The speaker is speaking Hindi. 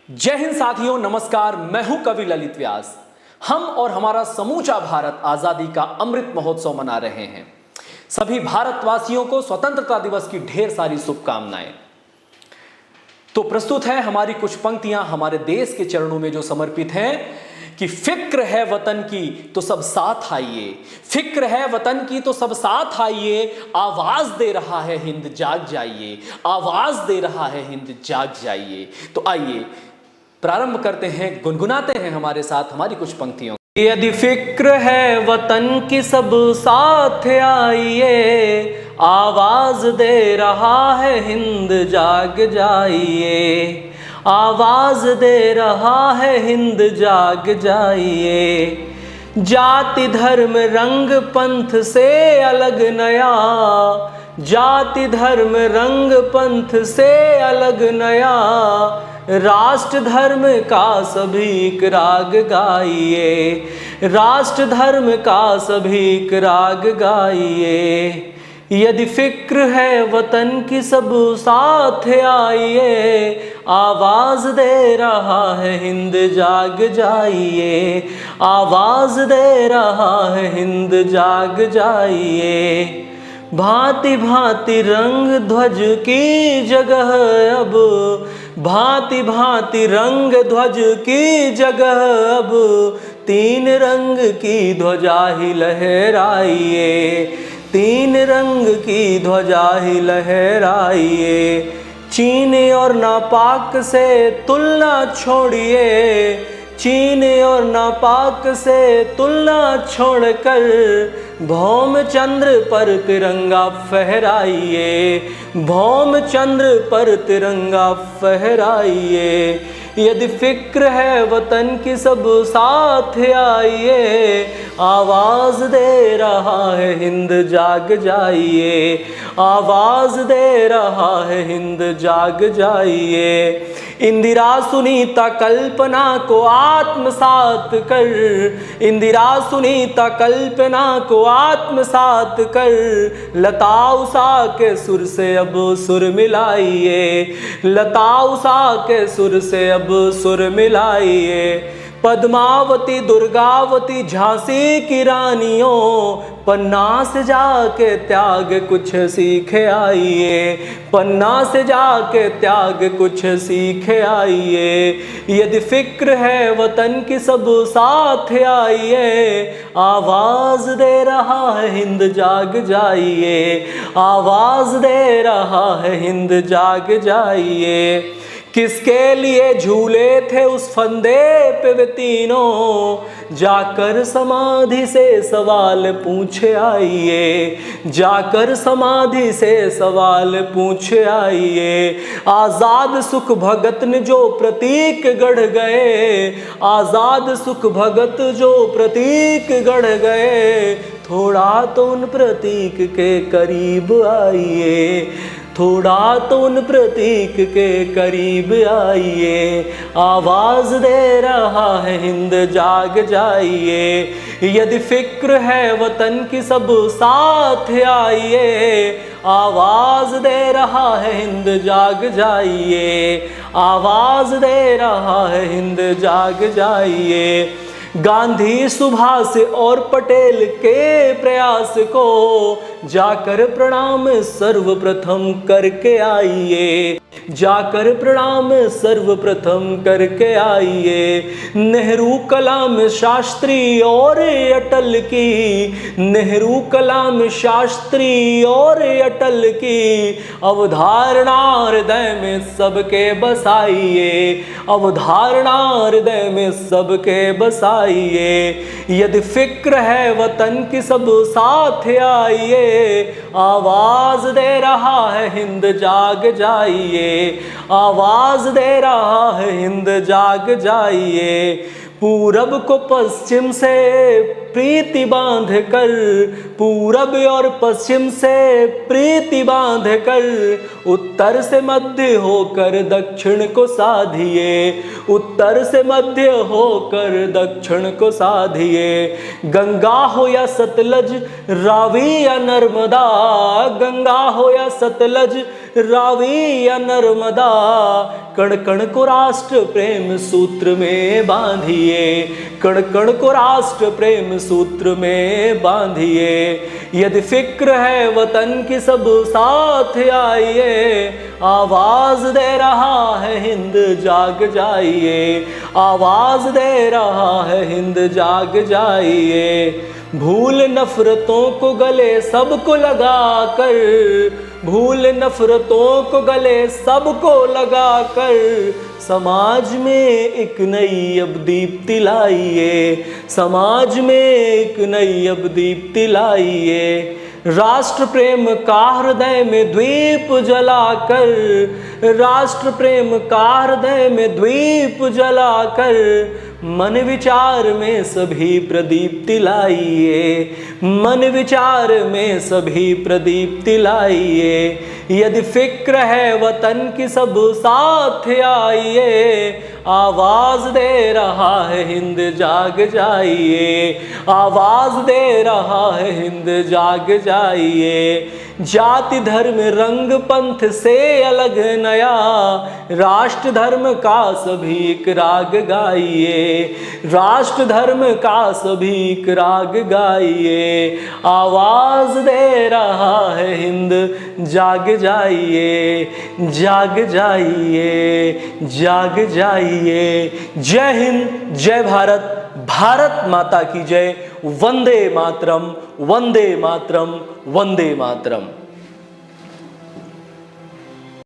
जय हिंद साथियों, नमस्कार। मैं हूं कवि ललित व्यास। हम और हमारा समूचा भारत आजादी का अमृत महोत्सव मना रहे हैं। सभी भारतवासियों को स्वतंत्रता दिवस की ढेर सारी शुभकामनाएं। तो प्रस्तुत है हमारी कुछ पंक्तियां हमारे देश के चरणों में जो समर्पित हैं कि फिक्र है वतन की तो सब साथ आइए, फिक्र है वतन की तो सब साथ आइए, आवाज दे रहा है हिंद जाग जाइए, आवाज दे रहा है हिंद जाग जाइए। तो आइए प्रारंभ करते हैं, गुनगुनाते हैं हमारे साथ हमारी कुछ पंक्तियों। यदि फिक्र है वतन की सब साथ आइए, आवाज दे रहा है हिंद जाग जाइए, आवाज दे रहा है हिंद जाग जाइए। जाति धर्म रंग पंथ से अलग नया, जाति धर्म रंग पंथ से अलग नया, राष्ट्र धर्म का सभी राग गाइए, राष्ट्र धर्म का सभी राग गाइए। यदि फिक्र है वतन की सब साथ आइए, आवाज दे रहा है हिंद जाग जाइए, आवाज दे रहा है हिंद जाग जाइए। भांति भांति रंग ध्वज की जगह अब, भांति भांति रंग ध्वज की जगह अब, तीन रंग की ध्वजा ही लहराइए, तीन रंग की ध्वजा ही लहराइए। चीन और नापाक से तुलना छोड़िए, चीन और नापाक से तुलना छोड़कर, भौम चंद्र पर तिरंगा फहराइए, भौम चंद्र पर तिरंगा फहराइए। यदि फिक्र है वतन की सब साथ आइए, आवाज दे रहा है हिंद जाग जाइए, आवाज दे रहा है हिंद जाग जाइए। इंदिरा सुनीता कल्पना को आत्मसात कर, इंदिरा सुनीता कल्पना को आत्मसात कर, लता उषा के सुर से अब सुर मिलाइए, लता उषा के सुर से अब सुर मिलाइए। पद्मावती दुर्गावती झांसी की रानियों, पन्ना से जाके त्याग कुछ सीख आइए, पन्ना से जाके त्याग कुछ सीख आइए। यदि फिक्र है वतन की सब साथ आइए, आवाज दे रहा है हिंद जाग जाइए, आवाज दे रहा है हिंद जाग जाइए। किसके लिए झूले थे उस फंदे पे वे तीनों, जाकर समाधि से सवाल पूछे आइए, जाकर समाधि से सवाल पूछे आइए। आजाद सुख भगत ने जो प्रतीक गढ़ गए, आजाद सुख भगत जो प्रतीक गढ़ गए, थोड़ा तो उन प्रतीक के करीब आइए, थोड़ा तो उन प्रतीक के करीब आइए। आवाज दे रहा है हिंद जाग जाइए, यदि फिक्र है वतन की सब साथ आइए, आवाज दे रहा है हिंद जाग जाइए, आवाज दे रहा है हिंद जाग जाइए। गांधी सुभाष और पटेल के प्रयास को जाकर प्रणाम सर्वप्रथम करके आइए, जाकर प्रणाम सर्वप्रथम करके आइए। नेहरू कलाम शास्त्री और अटल की, नेहरू कलाम शास्त्री और अटल की अवधारणा हृदय में सबके बसाइए, अवधारणा हृदय में सबके बसाइए। यदि फिक्र है वतन की सब साथ आइए, आवाज दे रहा है हिंद जाग जाइए, आवाज दे रहा है हिंद जाग जाइए। पूरब को पश्चिम से प्रीति बांध कर, पूरब और पश्चिम से प्रीति बांध कर, उत्तर से मध्य होकर दक्षिण को साधिए, उत्तर से मध्य होकर दक्षिण को साधिए। गंगा हो या सतलज, रावी या नर्मदा, गंगा हो या सतलज, रावी या नर्मदा, कण कण को राष्ट्र प्रेम सूत्र में बांधिए, कण कण को राष्ट्र प्रेम सूत्र में बांधिए। यदि फिक्र है वतन की सब साथ आइए, आवाज दे रहा है हिंद जाग जाइए, आवाज दे रहा है हिंद जाग जाइए। भूल नफरतों को गले सबको लगा कर, भूल नफरतों को गले सबको लगा कर, समाज में एक नई अब दीप्ति लाइए, समाज में एक नई अब दीप्ति लाइए। राष्ट्र प्रेम का हृदय में द्वीप जलाकर, राष्ट्र प्रेम का हृदय में द्वीप जलाकर, मन विचार में सभी प्रदीप्ति लाइए, मन विचार में सभी प्रदीप्ति लाइए। यदि फिक्र है वतन की सब साथ आइए, आवाज दे रहा है हिंद जाग जाइए, आवाज दे रहा है हिंद जाग जाइए। जाति धर्म रंग पंथ से अलग नया, राष्ट्र धर्म का सभी एक राग गाइए, राष्ट्र धर्म का सभी एक राग गाइए। आवाज दे रहा है हिंद जाग जाइए, जाग जाइए, जाग जाइए। जय हिंद, जय भारत, भारत माता की जय। वंदे मातरम, वंदे मातरम, वंदे मातरम।